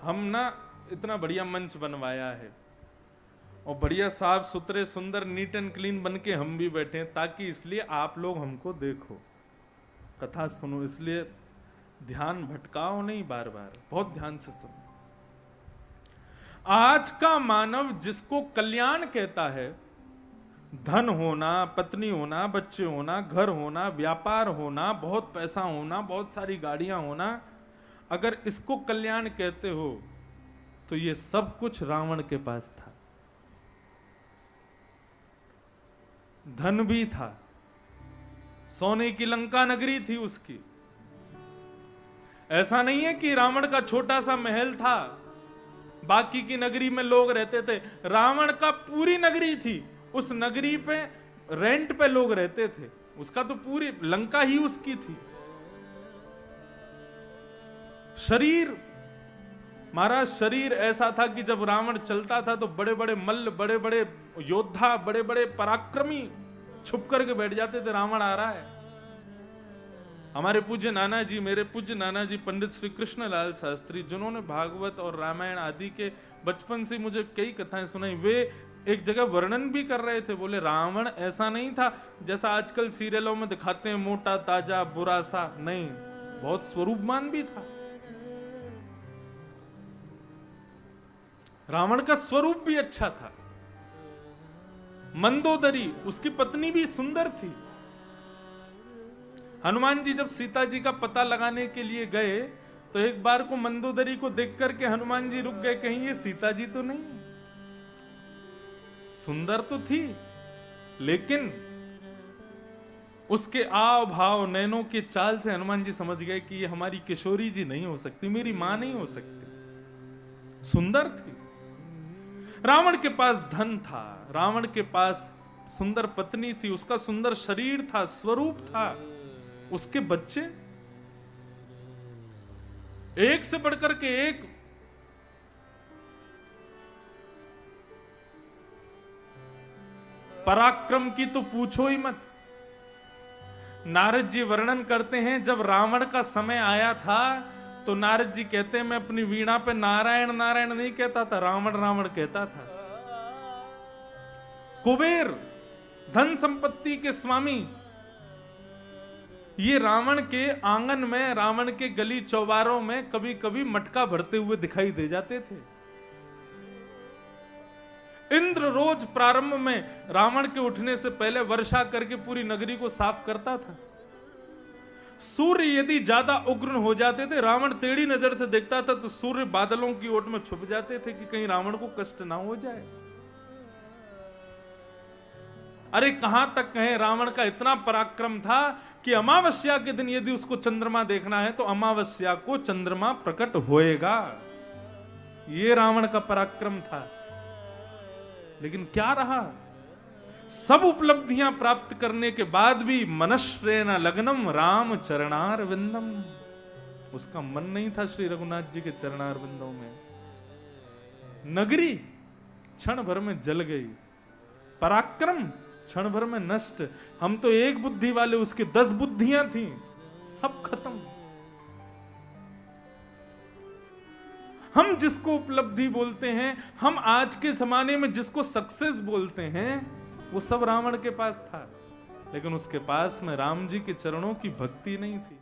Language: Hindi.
हम ना इतना बढ़िया मंच बनवाया है और बढ़िया साफ सुथरे सुंदर नीट एंड क्लीन बन के हम भी बैठे हैं, ताकि इसलिए आप लोग हमको देखो, कथा सुनो, इसलिए ध्यान भटकाओ नहीं, बार बार बहुत ध्यान से सुनो। आज का मानव जिसको कल्याण कहता है, धन होना, पत्नी होना, बच्चे होना, घर होना, व्यापार होना, बहुत पैसा होना, बहुत सारी गाड़ियां होना, अगर इसको कल्याण कहते हो तो ये सब कुछ रावण के पास था। धन भी था, सोने की लंका नगरी थी उसकी। ऐसा नहीं है कि रावण का छोटा सा महल था, बाकी की नगरी में लोग रहते थे। रावण का पूरी नगरी थी, उस नगरी पे रेंट पे लोग रहते थे, उसका तो पूरी लंका ही उसकी थी। शरीर, महाराज शरीर ऐसा था कि जब रावण चलता था तो बड़े बड़े मल्ल, बड़े बड़े योद्धा, बड़े बड़े पराक्रमी छुप करके बैठ जाते थे, रावण आ रहा है। हमारे पूज्य नाना जी, मेरे पूज्य नाना जी पंडित श्री कृष्णलाल शास्त्री, जिन्होंने भागवत और रामायण आदि के बचपन से मुझे कई कथाएं सुनाई, वे एक जगह वर्णन भी कर रहे थे। बोले रावण ऐसा नहीं था जैसा आजकल सीरियलों में दिखाते हैं, मोटा ताजा बुरा सा, नहीं, बहुत स्वरूपमान भी था। रावण का स्वरूप भी अच्छा था। मंदोदरी, उसकी पत्नी भी सुंदर थी। हनुमान जी जब सीता जी का पता लगाने के लिए गए तो एक बार को मंदोदरी को देख करके हनुमान जी रुक गए, कहीं ये सीता जी तो नहीं। सुंदर तो थी, लेकिन उसके आव भाव, नैनों के चाल से हनुमान जी समझ गए कि ये हमारी किशोरी जी नहीं हो सकती, मेरी मां नहीं हो सकती। सुंदर थी। रावण के पास धन था, रावण के पास सुंदर पत्नी थी, उसका सुंदर शरीर था, स्वरूप था, उसके बच्चे एक से बढ़कर के एक। पराक्रम की तो पूछो ही मत। नारद जी वर्णन करते हैं, जब रावण का समय आया था तो नारद जी कहते हैं, मैं अपनी वीणा पे नारायण नारायण नहीं कहता था, रावण रावण कहता था। कुबेर, धन संपत्ति के स्वामी, ये रावण के आंगन में, रावण के गली चौबारों में कभी कभी मटका भरते हुए दिखाई दे जाते थे। इंद्र रोज प्रारंभ में रावण के उठने से पहले वर्षा करके पूरी नगरी को साफ करता था। सूर्य यदि ज्यादा उग्र हो जाते थे, रावण टेढ़ी नजर से देखता था तो सूर्य बादलों की ओट में छुप जाते थे कि कहीं रावण को कष्ट ना हो जाए। अरे कहां तक कहें, रावण का इतना पराक्रम था कि अमावस्या के दिन यदि उसको चंद्रमा देखना है तो अमावस्या को चंद्रमा प्रकट होएगा। ये रावण का पराक्रम था। लेकिन क्या रहा, सब उपलब्धियां प्राप्त करने के बाद भी मनश्रेण लग्नम राम चरणार विंदम, उसका मन नहीं था श्री रघुनाथ जी के चरणार विंदों में। नगरी क्षण भर में जल गई, पराक्रम क्षण भर में नष्ट। हम तो एक बुद्धि वाले, उसके 10 बुद्धियां थी, सब खत्म। हम जिसको उपलब्धि बोलते हैं, हम आज के जमाने में जिसको सक्सेस बोलते हैं, वो सब रावण के पास था। लेकिन उसके पास में राम जी के चरणों की भक्ति नहीं थी।